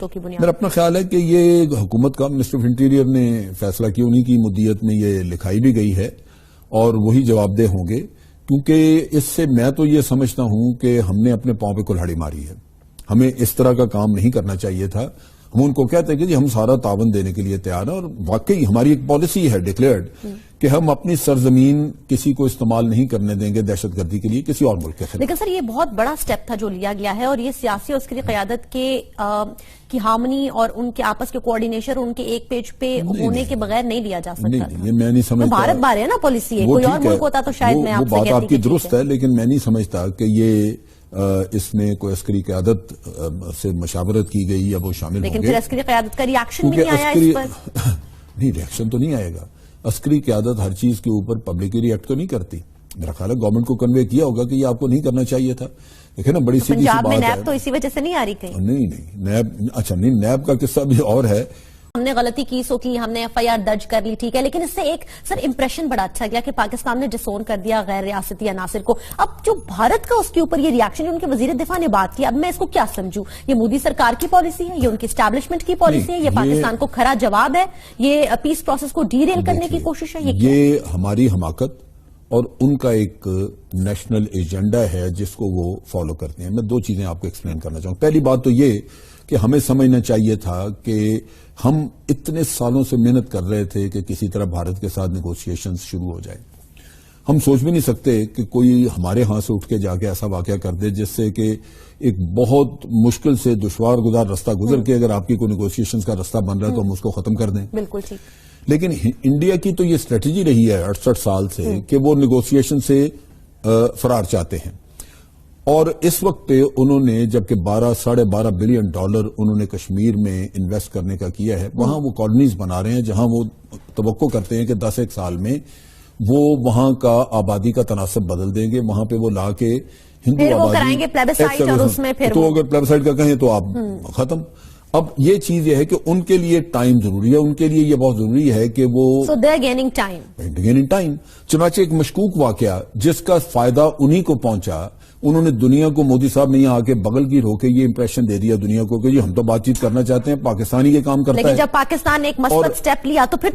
رشتوں کی بنیاد؟ میرا اپنا خیال ہے کہ یہ حکومت کا منسٹر آف انٹیریئر نے فیصلہ کیا، انہی کی مدیت میں یہ لکھائی بھی گئی ہے اور وہی جواب دہ ہوں گے، کیونکہ اس سے میں تو یہ سمجھتا ہوں کہ ہم نے اپنے پاؤں پہ کلہاڑی ماری ہے. ہمیں اس طرح کا کام نہیں کرنا چاہیے تھا. ہم ان کو کہتے ہیں کہ جی ہم سارا تعاون دینے کے لیے تیار ہیں، اور واقعی ہماری ایک پالیسی ہے ڈکلیئرڈ کہ ہم اپنی سرزمین کسی کو استعمال نہیں کرنے دیں گے دہشت گردی کے لیے کسی اور ملک کے خلاف. لیکن سر یہ بہت بڑا سٹیپ تھا جو لیا گیا ہے، اور یہ سیاسی اور اس کے لیے قیادت کی ہارمنی اور ان کے آپس کے کوارڈینیشن ان کے ایک پیج پہ ہونے کے بغیر نہیں لیا جا سکتا تھا. یہ میں نہیں سمجھتا، بھارت بارے ہے نا پالیسی ہے، کوئی اور ملک ہوتا تو شاید میں آپ سے کہتی. وہ بات آپ کی درست ہے، لیکن میں نہیں سمجھتا کہ یہ اس میں کوئی عسکری قیادت سے مشاورت کی گئی یا وہ شامل ہوں گے. لیکن پھر عسکری قیادت کا ریاکشن بھی نہیں آیا اس پر. نہیں، ریاکشن تو نہیں آئے گا. عسکری قیادت ہر چیز کے اوپر پبلکلی ریئیکٹ تو نہیں کرتی. میرا خیال ہے گورنمنٹ کو کنوے کیا ہوگا کہ یہ آپ کو نہیں کرنا چاہیے تھا. دیکھیں نا، بڑی سیدھی سی بات ہے. پنجاب میں نیب تو اسی وجہ سے نہیں آ رہی کہیں. نہیں، اچھا نہیں، نیب کا قصہ بھی اور ہے. ہم نے غلطی کی سو کی، ہم نے ایف آئی آر درج کر لی، ٹھیک ہے، لیکن اس سے ایک سر امپریشن بڑا اچھا گیا کہ پاکستان نے ڈسون کر دیا غیر ریاستی عناصر کو. اب جو بھارت کا اس کے اوپر یہ ریاکشن ان کے وزیر دفاع نے بات کی، اب میں اس کو کیا سمجھوں؟ یہ مودی سرکار کی پالیسی ہے، یہ ان کی اسٹیبلشمنٹ کی پالیسی ہے، یہ پاکستان کو کھرا جواب ہے، یہ پیس پروسیس کو ڈی ریل کرنے کی کوشش ہے؟ یہ ہماری حماقت اور ان کا ایک نیشنل ایجنڈا ہے جس کو وہ فالو کرتے ہیں. میں دو چیزیں آپ کو ایکسپلین کرنا چاہوں. پہلی بات تو یہ کہ ہمیں سمجھنا چاہیے تھا کہ ہم اتنے سالوں سے محنت کر رہے تھے کہ کسی طرح بھارت کے ساتھ نیگوشیشن شروع ہو جائے. ہم سوچ بھی نہیں سکتے کہ کوئی ہمارے ہاں سے اٹھ کے جا کے ایسا واقعہ کر دے جس سے کہ ایک بہت مشکل سے دشوار گزار رستہ گزر کے اگر آپ کی کوئی نیگوشیشن کا رستہ بن رہا ہے تو ہم اس کو ختم کر دیں. بالکل ٹھیک. لیکن انڈیا کی تو یہ اسٹریٹجی رہی ہے 68 سال سے کہ وہ نیگوشیشن سے فرار چاہتے ہیں. اور اس وقت پہ انہوں نے جبکہ $12.5 بلین انہوں نے کشمیر میں انویسٹ کرنے کا کیا ہے، وہاں وہ کالونیز بنا رہے ہیں جہاں وہ توقع کرتے ہیں کہ 10 سال میں وہ وہاں کا آبادی کا تناسب بدل دیں گے. وہاں پہ وہ لا کے ہندو آبادی تو اگر پلیبسائٹ کا کہیں تو آپ ختم. اب یہ چیز یہ ہے کہ ان کے لیے ٹائم ضروری ہے، ان کے لیے یہ بہت ضروری ہے کہ وہ گیننگ ٹائم. چنانچہ ایک مشکوک واقعہ جس کا فائدہ انہی کو پہنچا، انہوں نے دنیا کو، مودی صاحب نے یہاں آ کے بغل کی رو کے یہ امپریشن دے دیا دنیا کو کہ جی ہم تو بات چیت کرنا چاہتے ہیں، پاکستانی یہ کام کرتا ہے. لیکن جب پاکستان نے ایک مثبت سٹیپ لیا تو پھر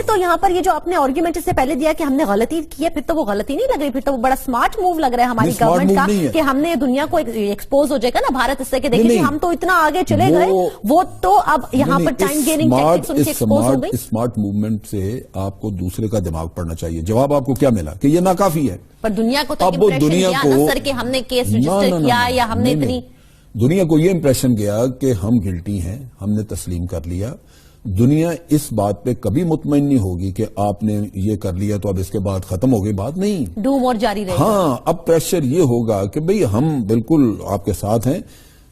تو یہاں پر یہ جو اپنے آرگیومنٹ سے پہلے دیا کہ ہم نے غلطی کی ہے، پھر تو وہ غلطی نہیں لگ رہی، پھر تو وہ بڑا سمارٹ موو لگ رہا ہے ہماری گورنمنٹ کا کہ ہم نے دنیا کو ایکسپوز ہو جائے گا نا بھارت اس سے کہ دیکھیں ہم تو اتنا آگے چلے گئے. وہ تو اب یہاں پر ٹائم گیننگ ٹیکٹکس ان کی ایکسپوز ہو گئی. اسمارٹ موومنٹ سے آپ کو دوسرے کا دماغ پڑنا چاہیے. جواب آپ کو کیا ملا کہ یہ ناکافی ہے. پر دنیا کو تو امپریشن گیا نا سر کہ ہم نے کیس رجسٹر کیا یا ہم نے اتنی. دنیا کو یہ امپریشن گیا کہ ہم گلٹی ہیں، ہم نے تسلیم کر لیا. دنیا اس بات پہ کبھی مطمئن نہیں ہوگی کہ آپ نے یہ کر لیا تو اب اس کے بعد ختم ہو گئی بات. نہیں، ڈوم اور جاری رہے. ہاں، اب پریشر یہ ہوگا کہ بھئی ہم بالکل آپ کے ساتھ ہیں،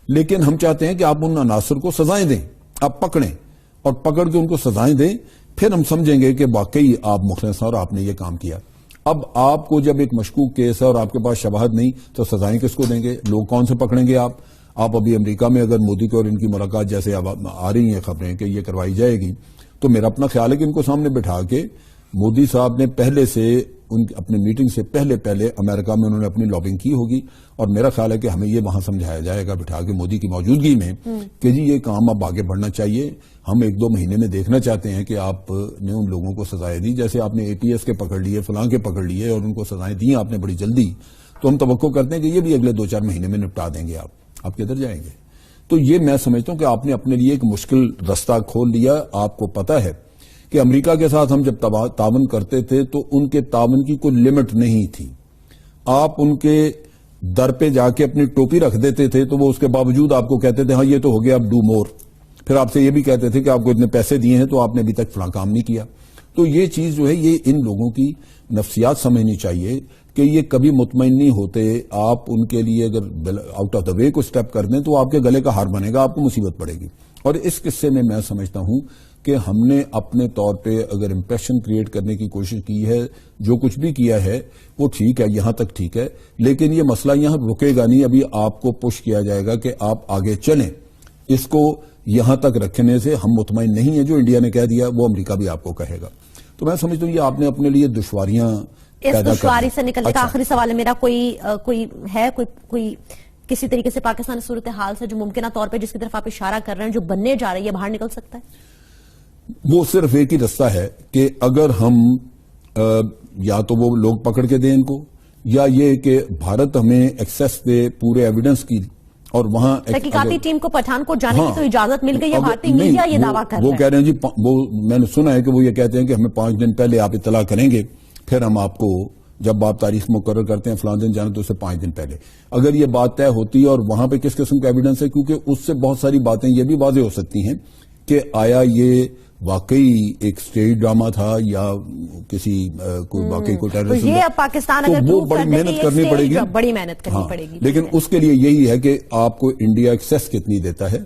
لیکن ہم چاہتے ہیں کہ آپ ان عناصر کو سزائیں دیں. آپ پکڑیں اور پکڑ کے ان کو سزائیں دیں، پھر ہم سمجھیں گے کہ واقعی آپ مخلص ہیں اور آپ نے یہ کام کیا. اب آپ کو جب ایک مشکوک کیس ہے اور آپ کے پاس شواہد نہیں تو سزائیں کس کو دیں گے؟ لوگ کون سے پکڑیں گے؟ آپ ابھی امریکہ میں اگر مودی کو اور ان کی ملاقات جیسے آ رہی ہیں خبریں کہ یہ کروائی جائے گی، تو میرا اپنا خیال ہے کہ ان کو سامنے بٹھا کے مودی صاحب نے پہلے سے اپنی میٹنگ سے پہلے امریکہ میں انہوں نے اپنی لابنگ کی ہوگی، اور میرا خیال ہے کہ ہمیں یہ وہاں سمجھایا جائے گا بٹھا کے مودی کی موجودگی میں کہ جی یہ کام اب آگے بڑھنا چاہیے. ہم 1-2 مہینے میں دیکھنا چاہتے ہیں کہ آپ نے ان لوگوں کو سزائیں دی، جیسے آپ نے APS کے پکڑ لیے، فلاں کے پکڑ لیے اور ان کو سزائیں دی آپ نے بڑی جلدی، تو ہم توقع کرتے ہیں کہ یہ بھی اگلے 2-4 مہینے میں نپٹا دیں گے. آپ کدھر جائیں گے؟ تو یہ میں سمجھتا ہوں کہ آپ نے اپنے لیے ایک مشکل رستہ کھول دیا. آپ کو پتا ہے کہ امریکہ کے ساتھ ہم جب تعاون کرتے تھے تو ان کے تعاون کی کوئی لمٹ نہیں تھی. آپ ان کے در پہ جا کے اپنی ٹوپی رکھ دیتے تھے تو وہ اس کے باوجود آپ کو کہتے تھے ہاں یہ تو ہو گیا، اب ڈو مور. پھر آپ سے یہ بھی کہتے تھے کہ آپ کو اتنے پیسے دیے ہیں تو آپ نے ابھی تک فلاں کام نہیں کیا. تو یہ چیز جو ہے یہ ان لوگوں کی نفسیات سمجھنی چاہیے کہ یہ کبھی مطمئن نہیں ہوتے. آپ ان کے لیے اگر آؤٹ آف دا وے کو سٹیپ کر دیں تو آپ کے گلے کا ہار بنے گا، آپ کو مصیبت پڑے گی. اور اس قصے میں سمجھتا ہوں کہ ہم نے اپنے طور پہ اگر امپریشن کریٹ کرنے کی کوشش کی ہے، جو کچھ بھی کیا ہے وہ ٹھیک ہے، یہاں تک ٹھیک ہے، لیکن یہ مسئلہ یہاں رکے گا نہیں. ابھی آپ کو پش کیا جائے گا کہ آپ آگے چلیں. اس کو یہاں تک رکھنے سے ہم مطمئن نہیں ہیں. جو انڈیا نے کہہ دیا وہ امریکہ بھی آپ کو کہے گا. تو میں سمجھتا ہوں یہ آپ نے اپنے لیے دشواریاں اس دشواری سے نکلنے کا آخری سوال ہے میرا. کوئی کسی طریقے سے پاکستان صورتحال سے جو ممکنہ طور پہ جس کی طرف آپ اشارہ کر رہے ہیں جو بننے جا رہی ہے باہر نکل سکتا ہے؟ وہ صرف ایک ہی رستہ ہے کہ اگر ہم یا تو وہ لوگ پکڑ کے دیں ان کو، یا یہ کہ بھارت ہمیں ایکسیس دے پورے ایویڈنس کی، اور وہاں تحقیقاتی ٹیم کو پٹھان کوٹ جانے کی تو اجازت مل گئی ہے، بھارتی میڈیا یہ دعویٰ کر رہا ہے. وہ کہہ رہے ہیں جی، وہ میں نے سنا ہے کہ وہ یہ کہتے ہیں کہ ہمیں 5 دن پہلے آپ اطلاع کریں گے، پھر ہم آپ کو جب آپ تاریخ مقرر کرتے ہیں فلاں دن جانا تو اسے 5 دن پہلے. اگر یہ بات طے ہوتی ہے اور وہاں پہ کس قسم کا ایویڈنس ہے، کیونکہ اس سے بہت ساری باتیں یہ بھی واضح ہو سکتی ہیں کہ آیا یہ واقعی ایک اسٹیج ڈرامہ تھا یا کسی کوئی واقعی کوئی ٹیررزم. یہ اب پاکستان اگر وہ بڑی محنت کرنی پڑے گی، بڑی محنت کرنی پڑے گی. لیکن اس کے لیے یہی ہے کہ آپ کو انڈیا ایکسیس کتنی دیتا ہے،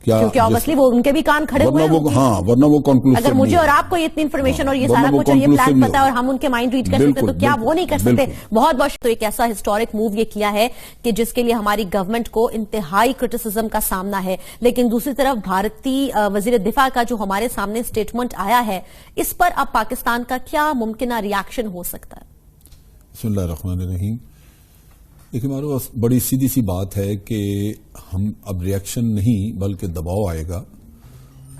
کیونکہ obviously وہ ان کے بھی کان کھڑے ہوئے ہیں. ہاں، ورنہ وہ کنکلوسیو. اگر مجھے اور آپ کو اتنی انفارمیشن اور یہ سارا کچھ اور یہ پلان پتا ہے اور ہم ان کے مائنڈ ریڈ کر سکتے تو کیا وہ نہیں کر سکتے؟ بہت بہت تو ایک ایسا ہسٹورک موو یہ کیا ہے کہ جس کے لیے ہماری گورنمنٹ کو انتہائی کرٹیسزم کا سامنا ہے، لیکن دوسری طرف بھارتی وزیر دفاع کا جو ہمارے سامنے سٹیٹمنٹ آیا ہے، اس پر اب پاکستان کا کیا ممکنہ ریاکشن ہو سکتا ہے؟ بسم اللہ الرحمن الرحیم. دیکھیں ہمارے پاس بڑی سیدھی سی بات ہے کہ ہم اب ریاکشن نہیں بلکہ دباؤ آئے گا،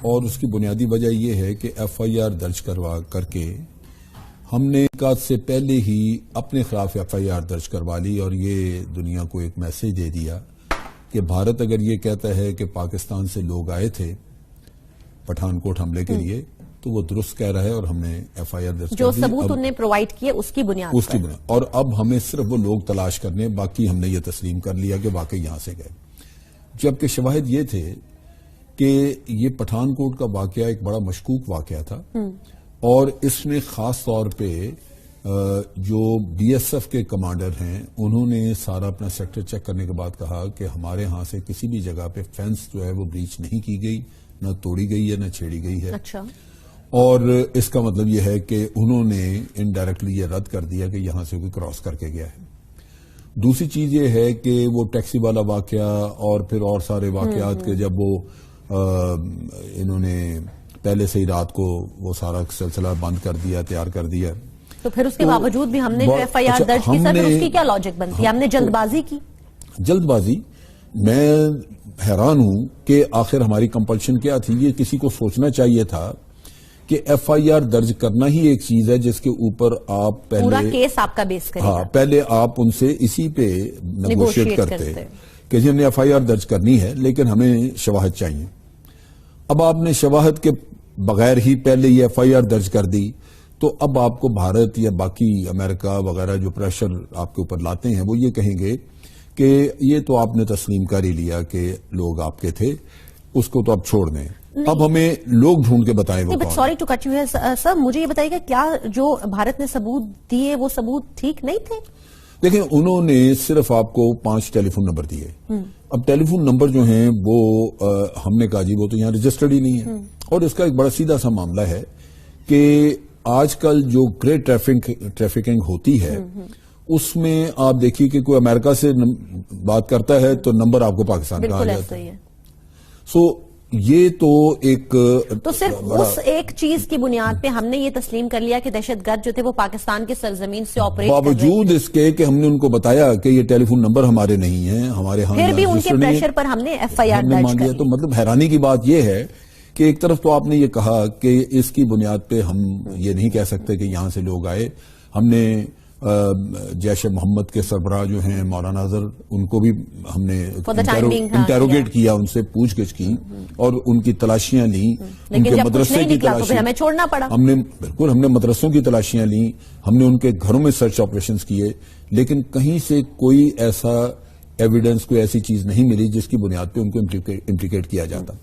اور اس کی بنیادی وجہ یہ ہے کہ FIR درج کر کے ہم نے ایک سے پہلے ہی اپنے خلاف FIR درج کروا لی، اور یہ دنیا کو ایک میسج دے دیا کہ بھارت اگر یہ کہتا ہے کہ پاکستان سے لوگ آئے تھے پٹھان کوٹ حملے کے لیے تو وہ درست کہہ رہا ہے، اور ہم نے FIR درج کر دی. جو ثبوت انہیں پرووائڈ کیے اس کی بنیاد اور اب ہمیں صرف وہ لوگ تلاش کرنے، باقی ہم نے یہ تسلیم کر لیا کہ واقعی یہاں سے گئے. جبکہ شواہد یہ تھے کہ یہ پٹھان کوٹ کا واقعہ ایک بڑا مشکوک واقعہ تھا، اور اس میں خاص طور پہ جو BSF کے کمانڈر ہیں انہوں نے سارا اپنا سیکٹر چیک کرنے کے بعد کہا کہ ہمارے ہاں سے کسی بھی جگہ پہ فینس جو ہے وہ بریچ نہیں کی گئی، نہ توڑی گئی ہے نہ چھیڑی گئی ہے. اچھا. اور اس کا مطلب یہ ہے کہ انہوں نے انڈائریکٹلی یہ رد کر دیا کہ یہاں سے کوئی کراس کر کے گیا ہے. دوسری چیز یہ ہے کہ وہ ٹیکسی والا واقعہ اور پھر اور سارے واقعات کے جب وہ انہوں نے پہلے سے ہی رات کو وہ سارا سلسلہ بند کر دیا، تیار کر دیا، تو پھر اس کے باوجود بھی ہم نے جو FIR درج کی سر اس کی کیا لاجک بنتی ہے؟ ہم نے جلد بازی کی. جلد بازی میں حیران ہوں کہ آخر ہماری کمپلشن کیا تھی. یہ کسی کو سوچنا چاہیے تھا کہ FIR درج کرنا ہی ایک چیز ہے جس کے اوپر آپ پہلے پورا کیس آپ کا بیس کرے گا. پہلے آپ ان سے اسی پہ نیگوشیٹ کرتے کہ جی ہم نے FIR درج کرنی ہے لیکن ہمیں شواہد چاہیے. اب آپ نے شواہد کے بغیر ہی پہلے یہ FIR درج کر دی، تو اب آپ کو بھارت یا باقی امریکہ وغیرہ جو پریشر آپ کے اوپر لاتے ہیں وہ یہ کہیں گے کہ یہ تو آپ نے تسلیم کر ہی لیا کہ لوگ آپ کے تھے، اس کو تو اب چھوڑ دیں، اب ہمیں لوگ ڈھونڈ کے بتائیں. سوری ٹو کٹ یو ہے سر، مجھے یہ بتائیے گا کیا جو بھارت نے ثبوت دیے وہ ثبوت ٹھیک نہیں تھے؟ دیکھیں انہوں نے صرف آپ کو 5 ٹیلی فون نمبر دیے. اب ٹیلی فون نمبر جو ہیں وہ ہم نے کہا جی وہ تو یہاں رجسٹرڈ ہی نہیں ہے. اور اس کا ایک بڑا سیدھا سا معاملہ ہے کہ آج کل جو گریٹ ٹریفکنگ ہوتی ہے اس میں آپ دیکھیے کہ کوئی امریکہ سے بات کرتا ہے تو نمبر آپ کو پاکستان کا آ جاتا ہے. سو یہ تو ایک تو صرف اس ایک چیز کی بنیاد پہ ہم نے یہ تسلیم کر لیا کہ دہشت گرد جو تھے وہ پاکستان کی سرزمین سے آپریٹ کر رہے ہیں، باوجود اس کے کہ ہم نے ان کو بتایا کہ یہ ٹیلی فون نمبر ہمارے نہیں ہیں، ہمارے ہاں پھر بھی ان کے پریشر پر ہم نے FIR درج کر لی. تو مطلب حیرانی کی بات یہ ہے کہ ایک طرف تو آپ نے یہ کہا کہ اس کی بنیاد پہ ہم یہ نہیں کہہ سکتے کہ یہاں سے لوگ آئے. ہم نے جیش محمد کے سربراہ جو ہیں مولانا اظہر ان کو بھی ہم نے انٹیروگیٹ کیا، ان سے پوچھ گچھ کی اور ان کی تلاشیاں لیں، ان کے مدرسے کی تلاشیاں ہمیں چھوڑنا پڑا. ہم نے بالکل ہم نے مدرسوں کی تلاشیاں لیں، ہم نے ان کے گھروں میں سرچ آپریشنز کیے، لیکن کہیں سے کوئی ایسا ایویڈنس، کوئی ایسی چیز نہیں ملی جس کی بنیاد پہ ان کو امپلیکیٹ کیا جاتا.